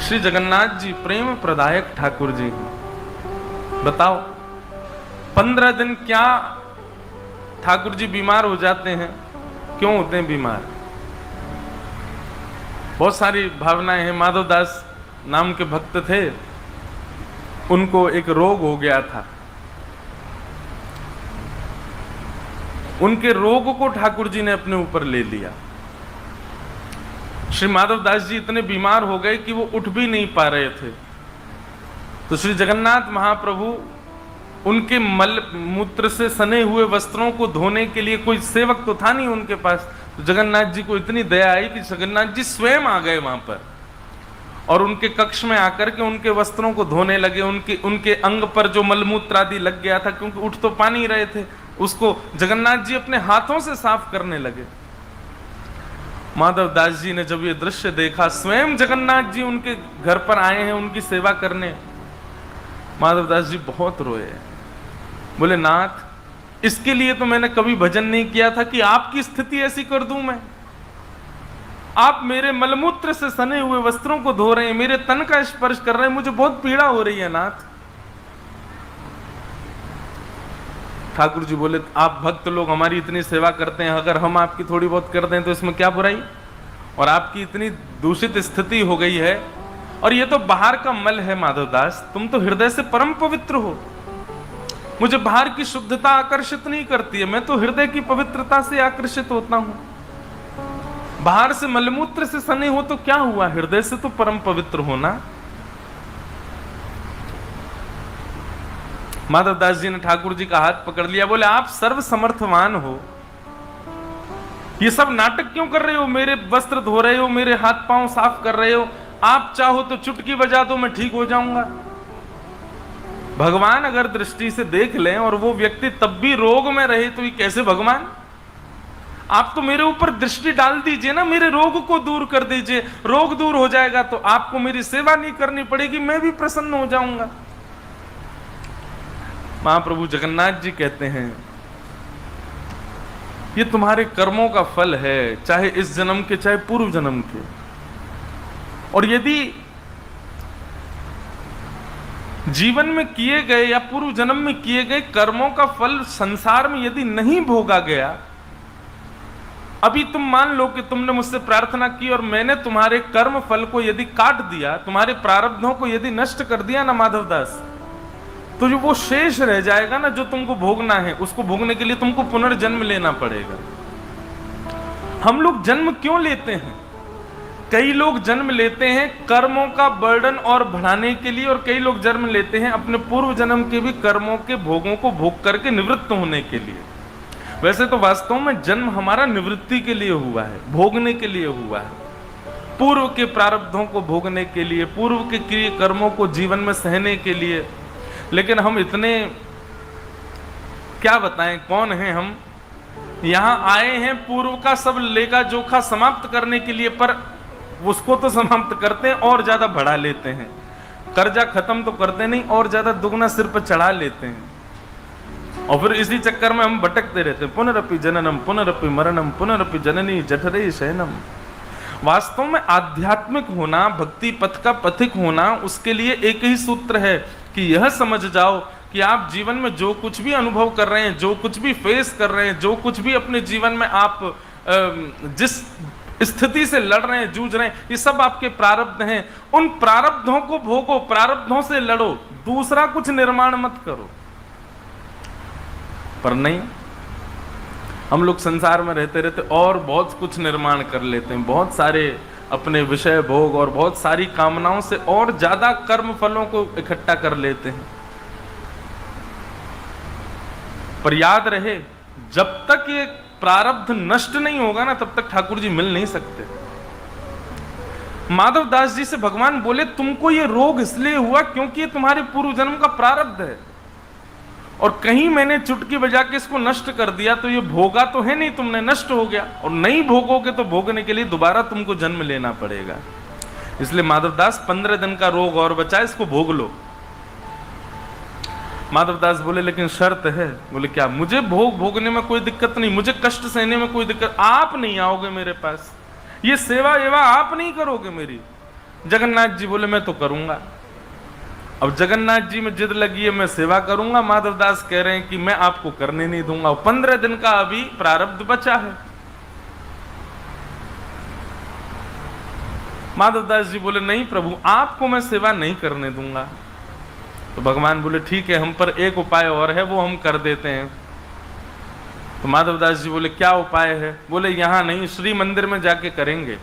श्री जगन्नाथ जी प्रेम प्रदायक ठाकुर जी। बताओ 15 दिन क्या ठाकुर जी बीमार हो जाते हैं? क्यों होते हैं बीमार? बहुत सारी भावनाएं हैं। माधवदास नाम के भक्त थे, उनको एक रोग हो गया था। उनके रोग को ठाकुर जी ने अपने ऊपर ले लिया। श्री माधवदास जी इतने बीमार हो गए कि वो उठ भी नहीं पा रहे थे। तो श्री जगन्नाथ महाप्रभु उनके मल मूत्र से सने हुए वस्त्रों को धोने के लिए, कोई सेवक तो था नहीं उनके पास, तो जगन्नाथ जी को इतनी दया आई कि जगन्नाथ जी स्वयं आ गए वहां पर और उनके कक्ष में आकर के उनके वस्त्रों को धोने लगे। उनके अंग पर जो मलमूत्र आदि लग गया था, क्योंकि उठ तो पा नहीं रहे थे, उसको जगन्नाथ जी अपने हाथों से साफ करने लगे। माधवदास जी ने जब ये दृश्य देखा, स्वयं जगन्नाथ जी उनके घर पर आए हैं उनकी सेवा करने, माधवदास जी बहुत रोए। बोले नाथ, इसके लिए तो मैंने कभी भजन नहीं किया था कि आपकी स्थिति ऐसी कर दूं मैं। आप मेरे मलमूत्र से सने हुए वस्त्रों को धो रहे हैं, मेरे तन का स्पर्श कर रहे हैं, मुझे बहुत पीड़ा हो रही है नाथ। ठाकुर जी बोले आप भक्त लोग हमारी इतनी सेवा करते हैं, अगर हम आपकी थोड़ी बहुत कर दें तो इसमें क्या बुराई? और आपकी इतनी दूषित स्थिति हो गई है, और ये तो बाहर का मल है माधवदास, तुम तो हृदय से परम पवित्र हो। मुझे बाहर की शुद्धता आकर्षित नहीं करती है, मैं तो हृदय की पवित्रता से आकर्षित होता हूं। बाहर से मलमूत्र से सने हो तो क्या हुआ, हृदय से तो परम पवित्र होना। माधवदास जी ने ठाकुर जी का हाथ पकड़ लिया, बोले आप सर्व समर्थवान हो, ये सब नाटक क्यों कर रहे हो? मेरे वस्त्र धो रहे हो, मेरे हाथ पांव साफ कर रहे हो, आप चाहो तो चुटकी बजा दो मैं ठीक हो जाऊंगा। भगवान अगर दृष्टि से देख लें और वो व्यक्ति तब भी रोग में रहे तो ये कैसे भगवान? आप तो मेरे ऊपर दृष्टि डाल दीजिए ना, मेरे रोग को दूर कर दीजिए, रोग दूर हो जाएगा तो आपको मेरी सेवा नहीं करनी पड़ेगी, मैं भी प्रसन्न हो जाऊंगा। महाप्रभु जगन्नाथ जी कहते हैं ये तुम्हारे कर्मों का फल है, चाहे इस जन्म के चाहे पूर्व जन्म के। और यदि जीवन में किए गए या पूर्व जन्म में किए गए कर्मों का फल संसार में यदि नहीं भोगा गया, अभी तुम मान लो कि तुमने मुझसे प्रार्थना की और मैंने तुम्हारे कर्म फल को यदि काट दिया, तुम्हारे प्रारब्धों को यदि नष्ट कर दिया ना माधवदास, तो जो वो शेष रह जाएगा ना जो तुमको भोगना है, उसको भोगने के लिए तुमको पुनर्जन्म लेना पड़ेगा। हम लोग जन्म क्यों लेते हैं? कई लोग जन्म लेते हैं कर्मों का बर्डन और बढ़ाने के लिए, और कई लोग जन्म लेते हैं अपने पूर्व जन्म के भी कर्मों के भोगों को भोग करके निवृत्त होने के लिए। वैसे तो वास्तव में जन्म हमारा निवृत्ति के लिए हुआ है, भोगने के लिए हुआ है, पूर्व के प्रारब्धों को भोगने के लिए, पूर्व के किए कर्मों को जीवन में सहने के लिए। लेकिन हम इतने क्या बताएं कौन हैं हम? यहां आए हैं पूर्व का सब लेखा जोखा समाप्त करने के लिए, पर उसको तो समाप्त करते हैं और ज्यादा बढ़ा लेते हैं। कर्जा खत्म तो करते नहीं, और ज्यादा दुगना सिर पर चढ़ा लेते हैं, और फिर इसी चक्कर में हम भटकते रहते हैं। पुनरपि जननम पुनरपि मरणम पुनरपि जननी जठरे शयनम। वास्तव में आध्यात्मिक होना, भक्ति पथ का पथिक होना, उसके लिए एक ही सूत्र है कि यह समझ जाओ कि आप जीवन में जो कुछ भी अनुभव कर रहे हैं, जो कुछ भी फेस कर रहे हैं, जो कुछ भी अपने जीवन में आप जिस स्थिति से लड़ रहे हैं, जूझ रहे हैं, ये सब आपके प्रारब्ध हैं। उन प्रारब्धों को भोगो, प्रारब्धों से लड़ो, दूसरा कुछ निर्माण मत करो। पर नहीं, हम लोग संसार में रहते रहते और बहुत कुछ निर्माण कर लेते हैं, बहुत सारे अपने विषय भोग और बहुत सारी कामनाओं से और ज्यादा कर्म फलों को इकट्ठा कर लेते हैं। पर याद रहे, जब तक ये प्रारब्ध नष्ट नहीं होगा ना, तब तक ठाकुर जी मिल नहीं सकते। माधवदास जी से भगवान बोले तुमको ये रोग इसलिए हुआ क्योंकि ये तुम्हारे पूर्व जन्म का प्रारब्ध है, और कहीं मैंने चुटकी बजा के इसको नष्ट कर दिया तो ये भोगा तो है नहीं तुमने, नष्ट हो गया। और नहीं भोगोगे तो भोगने के लिए दोबारा तुमको जन्म लेना पड़ेगा। इसलिए माधवदास 15 दिन का रोग और बचा, इसको भोग लो। माधवदास बोले लेकिन शर्त है। बोले क्या? मुझे भोगने में कोई दिक्कत नहीं, मुझे कष्ट सहने में कोई दिक्कत, आप नहीं आओगे मेरे पास, ये सेवा एवा आप नहीं करोगे मेरी, जगन्नाथ जी बोले मैं तो करूंगा। अब जगन्नाथ जी में जिद लगी है मैं सेवा करूंगा, माधवदास कह रहे हैं कि मैं आपको करने नहीं दूंगा, 15 दिन का अभी प्रारब्ध बचा है। माधवदास जी बोले नहीं प्रभु, आपको मैं सेवा नहीं करने दूंगा। तो भगवान बोले ठीक है, हम पर एक उपाय और है, वो हम कर देते हैं। तो माधवदास जी बोले क्या उपाय है? बोले यहां नहीं, श्री मंदिर में जाके करेंगे,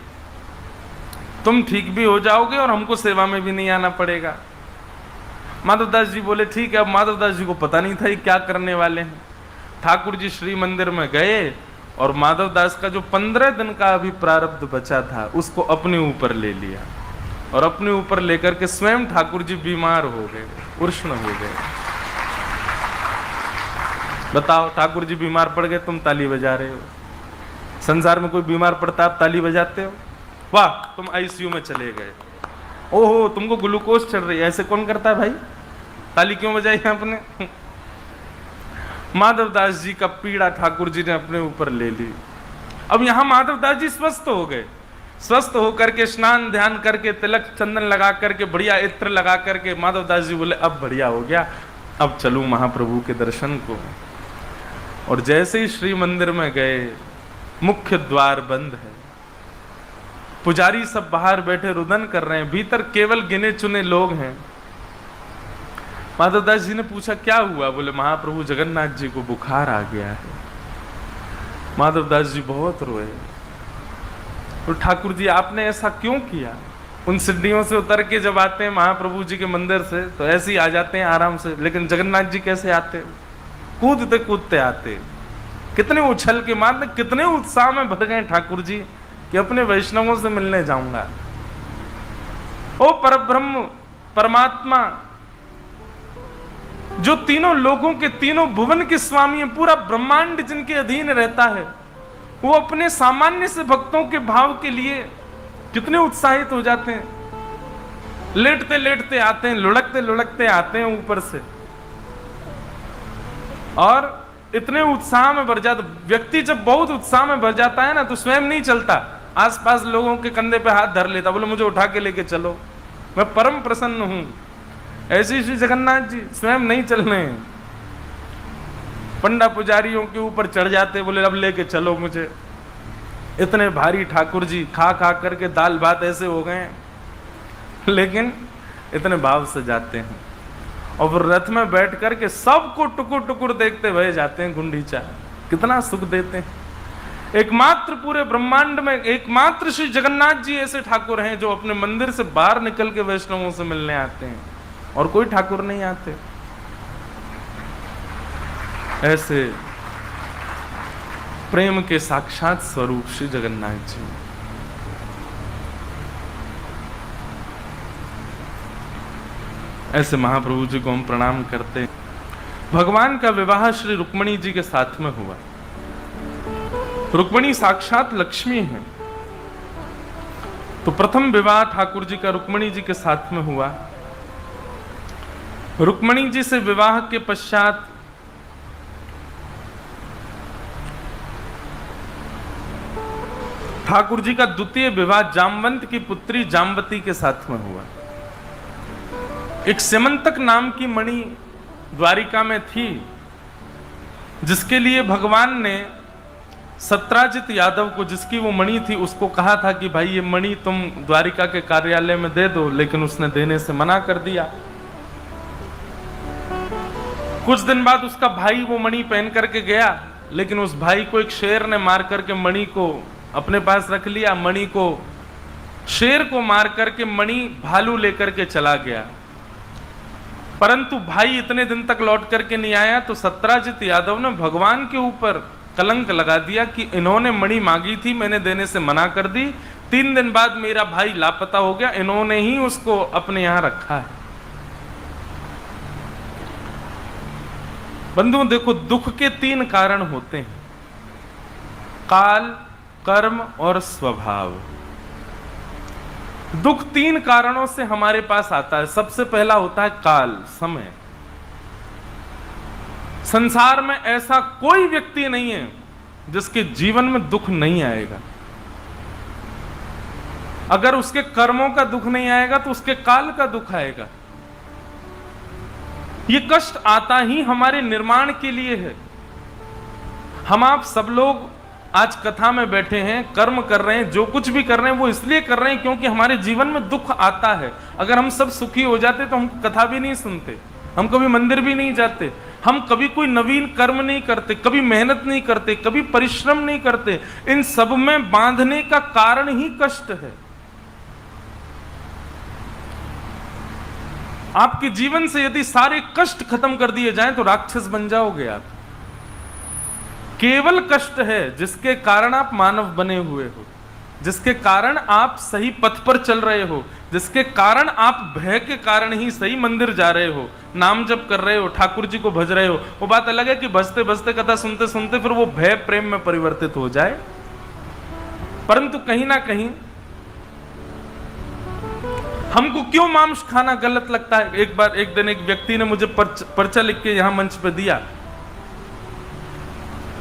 तुम ठीक भी हो जाओगे और हमको सेवा में भी नहीं आना पड़ेगा। माधवदास जी बोले ठीक है। अब माधवदास जी को पता नहीं था ये क्या करने वाले हैं। ठाकुर जी श्री मंदिर में गए और माधवदास का जो 15 दिन का अभी प्रारब्ध बचा था उसको अपने ऊपर ले लिया, और अपने ऊपर लेकर के स्वयं ठाकुर जी बीमार हो गए, उष्ण हो गए। बताओ, ठाकुर जी बीमार पड़ गए, तुम ताली बजा रहे हो। संसार में कोई बीमार पड़ता आप ताली बजाते हो? वाह, तुम आईसीयू में चले गए, ओहो तुमको ग्लूकोज चढ़ रही है, ऐसे कौन करता है भाई? ताली क्यों बजाई आपने? माधवदास जी का पीड़ा ठाकुर जी ने अपने ऊपर ले ली। अब यहां माधवदास जी स्वस्थ हो गए, स्वस्थ होकर के स्नान ध्यान करके तिलक चंदन लगा करके बढ़िया इत्र लगा करके माधवदास जी बोले अब बढ़िया हो गया, अब चलूं महाप्रभु के दर्शन को। और जैसे ही श्री मंदिर में गए, मुख्य द्वार बंद है, पुजारी सब बाहर बैठे रुदन कर रहे हैं, भीतर केवल गिने चुने लोग हैं। माधवदास जी ने पूछा क्या हुआ? बोले महाप्रभु जगन्नाथ जी को बुखार आ गया है। माधवदास जी बहुत रोए। तो ठाकुर जी आपने ऐसा क्यों किया? उन सीढ़ियों से उतर के जब आते हैं महाप्रभु जी के मंदिर से तो ऐसे ही आ जाते हैं आराम से, लेकिन जगन्नाथ जी कैसे आते? कूदते कूदते आते। कितने उछल के मारने, कितने उत्साह में भर गए ठाकुर जी कि अपने वैष्णवों से मिलने जाऊंगा। ओ परब्रह्म परमात्मा जो तीनों लोगों के, तीनों भुवन के स्वामी है, पूरा ब्रह्मांड जिनके अधीन रहता है, वो अपने सामान्य से भक्तों के भाव के लिए कितने उत्साहित हो जाते हैं। लेटते लेटते आते हैं, लुढ़कते लुढ़कते आते हैं ऊपर से, और इतने उत्साह में भर जाता। व्यक्ति जब बहुत उत्साह में भर जाता है ना तो स्वयं नहीं चलता, आसपास लोगों के कंधे पे हाथ धर लेता, बोले मुझे उठा के लेके चलो, मैं परम प्रसन्न हूं। ऐसे श्री जगन्नाथ जी स्वयं नहीं चल रहे हैं, पंडा पुजारियों के ऊपर चढ़ जाते, बोले अब लेके चलो मुझे। इतने भारी ठाकुर जी खा खा करके दाल भात ऐसे हो गए, लेकिन इतने भाव से जाते हैं और रथ में बैठ करके सबको टुकुर टुकुर देखते हुए जाते हैं। गुंडीचा कितना सुख देते हैं। एकमात्र पूरे ब्रह्मांड में एकमात्र श्री जगन्नाथ जी ऐसे ठाकुर हैं जो अपने मंदिर से बाहर निकल के वैष्णवों से मिलने आते हैं, और कोई ठाकुर नहीं आते। ऐसे प्रेम के साक्षात स्वरूप श्री जगन्नाथ जी। ऐसे महाप्रभु जी को हम प्रणाम करते हैं। भगवान का विवाह श्री रुक्मिणी जी के साथ में हुआ। रुक्मिणी साक्षात लक्ष्मी है, तो प्रथम विवाह ठाकुर जी का रुक्मिणी जी के साथ में हुआ। रुक्मिणी जी से विवाह के पश्चात ठाकुर जी का द्वितीय विवाह जामवंत की पुत्री जामवती के साथ में हुआ। एक सेमंतक नाम की मणि द्वारिका में थी, जिसके लिए भगवान ने सत्राजित यादव को, जिसकी वो मणि थी, उसको कहा था कि भाई ये मणि तुम द्वारिका के कार्यालय में दे दो, लेकिन उसने देने से मना कर दिया। कुछ दिन बाद उसका भाई वो मणि पहन करके गया, लेकिन उस भाई को एक शेर ने मार करके मणि को अपने पास रख लिया। मणि को, शेर को मार करके मणि भालू लेकर के चला गया, परंतु भाई इतने दिन तक लौट करके नहीं आया। तो सत्राजित यादव ने भगवान के ऊपर कलंक लगा दिया कि इन्होंने मणि मांगी थी, मैंने देने से मना कर दी, 3 दिन बाद मेरा भाई लापता हो गया, इन्होंने ही उसको अपने यहां रखा है। बंधुओं देखो, दुख के 3 कारण होते हैं, काल, कर्म और स्वभाव। दुख 3 कारणों से हमारे पास आता है। सबसे पहला होता है काल, समय। संसार में ऐसा कोई व्यक्ति नहीं है जिसके जीवन में दुख नहीं आएगा। अगर उसके कर्मों का दुख नहीं आएगा तो उसके काल का दुख आएगा। ये कष्ट आता ही हमारे निर्माण के लिए है। हम आप सब लोग आज कथा में बैठे हैं, कर्म कर रहे हैं, जो कुछ भी कर रहे हैं वो इसलिए कर रहे हैं क्योंकि हमारे जीवन में दुख आता है। अगर हम सब सुखी हो जाते तो हम कथा भी नहीं सुनते, हम कभी मंदिर भी नहीं जाते, हम कभी कोई नवीन कर्म नहीं करते, कभी मेहनत नहीं करते, कभी परिश्रम नहीं करते। इन सब में बांधने का कारण ही कष्ट है। आपके जीवन से यदि सारे कष्ट खत्म कर दिए जाएं तो राक्षस बन जाओगे आप। केवल कष्ट है जिसके कारण आप मानव बने हुए हो, जिसके कारण आप सही पथ पर चल रहे हो, जिसके कारण आप भय के कारण ही सही मंदिर जा रहे हो, नाम जप कर रहे हो, ठाकुर जी को भज रहे हो। वो बात अलग है कि भजते भजते कथा सुनते सुनते फिर वो भय प्रेम में परिवर्तित हो जाए। परंतु कहीं ना कहीं हमको क्यों मांस खाना गलत लगता है। एक दिन एक व्यक्ति ने मुझे पर्चा लिख के यहां मंच पे दिया।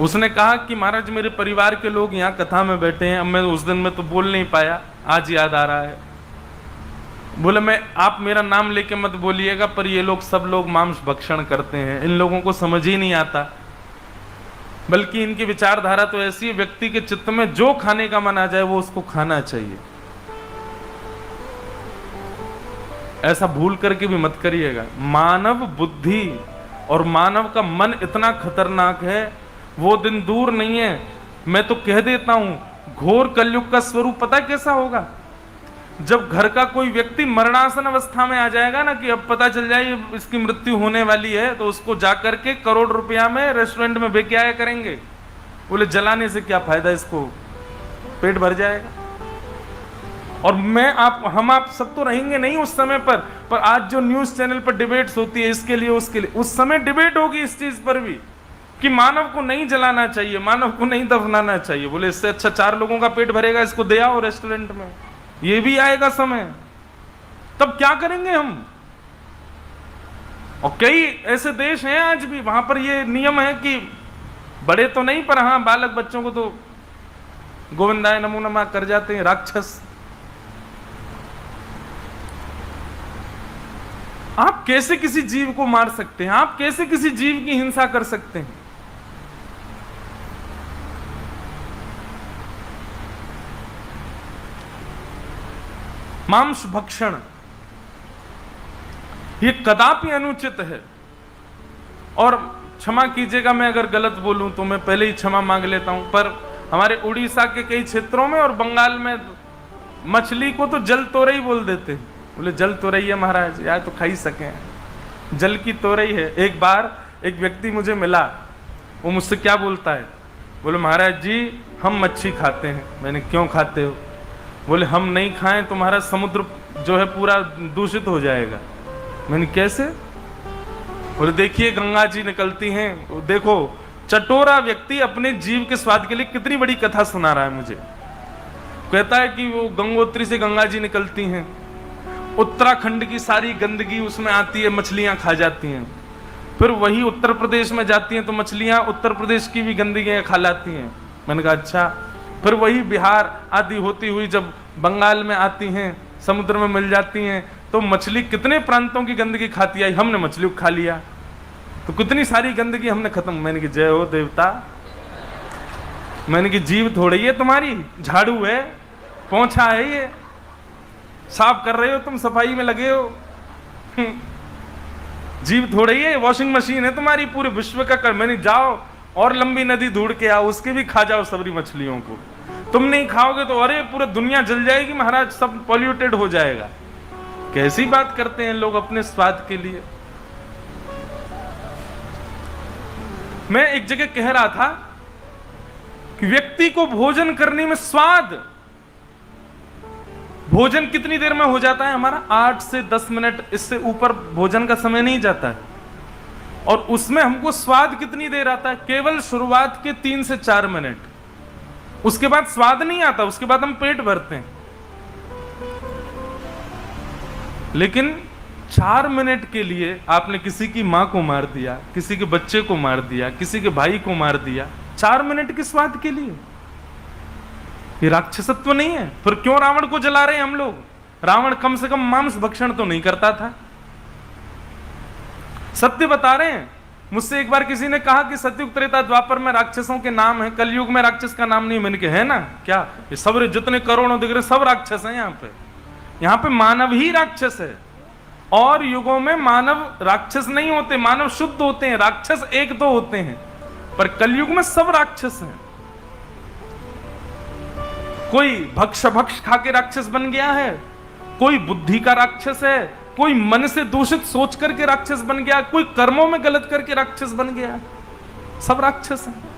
उसने कहा कि महाराज मेरे परिवार के लोग यहाँ कथा में बैठे हैं, अब मैं उस दिन में तो बोल नहीं पाया, आज याद आ रहा है। बोले मैं आप मेरा नाम लेके मत बोलिएगा, पर ये लोग सब लोग मांस भक्षण करते हैं, इन लोगों को समझ ही नहीं आता, बल्कि इनकी विचारधारा तो ऐसी है व्यक्ति के चित्त में जो खाने का मन आ जाए वो उसको खाना चाहिए। ऐसा भूल करके भी मत करिएगा। मानव बुद्धि और मानव का मन इतना खतरनाक है, वो दिन दूर नहीं है। मैं तो कह देता हूं घोर कलयुग का स्वरूप पता कैसा होगा, जब घर का कोई व्यक्ति मरणासन अवस्था में आ जाएगा ना, कि अब पता चल जाए इसकी मृत्यु होने वाली है, तो उसको जाकर के करोड़ रुपया में रेस्टोरेंट में बेच आया करेंगे। बोले जलाने से क्या फायदा, इसको पेट भर जाएगा। और हम आप सब तो रहेंगे नहीं उस समय पर आज जो न्यूज चैनल पर डिबेट्स होती है इसके लिए उसके लिए, उस समय डिबेट होगी इस चीज पर भी कि मानव को नहीं जलाना चाहिए, मानव को नहीं दफनाना चाहिए। बोले इससे अच्छा 4 लोगों का पेट भरेगा, इसको दे आओ रेस्टोरेंट में। ये भी आएगा समय, तब क्या करेंगे हम। और कई ऐसे देश हैं आज भी वहां पर ये नियम है कि बड़े तो नहीं पर हाँ बालक बच्चों को तो गोविंदाय नमो नमः कर जाते हैं राक्षस। आप कैसे किसी जीव को मार सकते हैं, आप कैसे किसी जीव की हिंसा कर सकते हैं। मांस भक्षण ये कदापि अनुचित है। और क्षमा कीजिएगा मैं अगर गलत बोलूं तो मैं पहले ही क्षमा मांग लेता हूं, पर हमारे उड़ीसा के कई क्षेत्रों में और बंगाल में मछली को तो जल तोरई बोल देते हैं। बोले जल तोरई है महाराज, यार तो खा ही सके, जल की तोरई है। एक बार एक व्यक्ति मुझे मिला, वो मुझसे क्या बोलता है, बोले महाराज जी हम मच्छी खाते हैं। मैंने क्यों खाते हो, बोले हम नहीं खाएं तो हमारा समुद्र जो है पूरा दूषित हो जाएगा। मैंने कैसे, बोले देखिए गंगा जी निकलती हैं, देखो चटोरा व्यक्ति अपने जीव के स्वाद के लिए कितनी बड़ी कथा सुना रहा है मुझे। कहता है कि वो गंगोत्री से गंगा जी निकलती हैं, उत्तराखंड की सारी गंदगी उसमें आती है, मछलियां खा जाती हैं। फिर वही उत्तर प्रदेश में जाती हैं तो मछलियां उत्तर प्रदेश की भी गंदगी खा लाती हैं। मैंने कहा अच्छा। फिर वही बिहार आदि होती हुई जब बंगाल में आती हैं, समुद्र में मिल जाती हैं, तो मछली कितने प्रांतों की गंदगी खाती आई, हमने मछली को खा लिया तो कितनी सारी गंदगी हमने खत्म। मैंने कहा जय हो देवता। मैंने कहा जीव थोड़ी है तुम्हारी, झाड़ू है, पोंछा है, ये साफ कर रहे हो तुम, सफाई में लगे हो। जीव थोड़ी है, वॉशिंग मशीन है तुम्हारी, पूरे विश्व का कर। मैंने जाओ और लंबी नदी ढूंढ के आओ, उसके भी खा जाओ सबरी मछलियों को। तुम नहीं खाओगे तो अरे पूरी दुनिया जल जाएगी महाराज, सब पॉल्यूटेड हो जाएगा। कैसी बात करते हैं लोग अपने स्वाद के लिए। मैं एक जगह कह रहा था कि व्यक्ति को भोजन करने में स्वाद, भोजन कितनी देर में हो जाता है हमारा, 8 से 10 मिनट, इससे ऊपर भोजन का समय नहीं जाता है। और उसमें हमको स्वाद कितनी देर आता है, केवल शुरुआत के 3 से 4 मिनट, उसके बाद स्वाद नहीं आता, उसके बाद हम पेट भरते हैं। लेकिन 4 मिनट के लिए आपने किसी की मां को मार दिया, किसी के बच्चे को मार दिया, किसी के भाई को मार दिया, 4 मिनट के स्वाद के लिए। ये राक्षसत्व नहीं है? फिर क्यों रावण को जला रहे हैं हम लोग? रावण कम से कम मांस भक्षण तो नहीं करता था। सत्य बता रहे हैं। मुझसे एक बार किसी ने कहा कि सतयुग त्रेता द्वापर में राक्षसों के नाम है, कलयुग में राक्षस का नाम नहीं। मैंने कहा है ना, क्या ये सब जितने करोड़ों दिख रहे सब राक्षस हैं यहाँ पे मानव ही राक्षस है। और युगों में मानव राक्षस नहीं होते, मानव शुद्ध होते हैं, राक्षस एक दो होते हैं, पर कलयुग में सब राक्षस हैं। कोई भक्ष खा के राक्षस बन गया है, कोई बुद्धि का राक्षस है, कोई मन से दूषित सोच करके राक्षस बन गया, कोई कर्मों में गलत करके राक्षस बन गया। सब राक्षस हैं।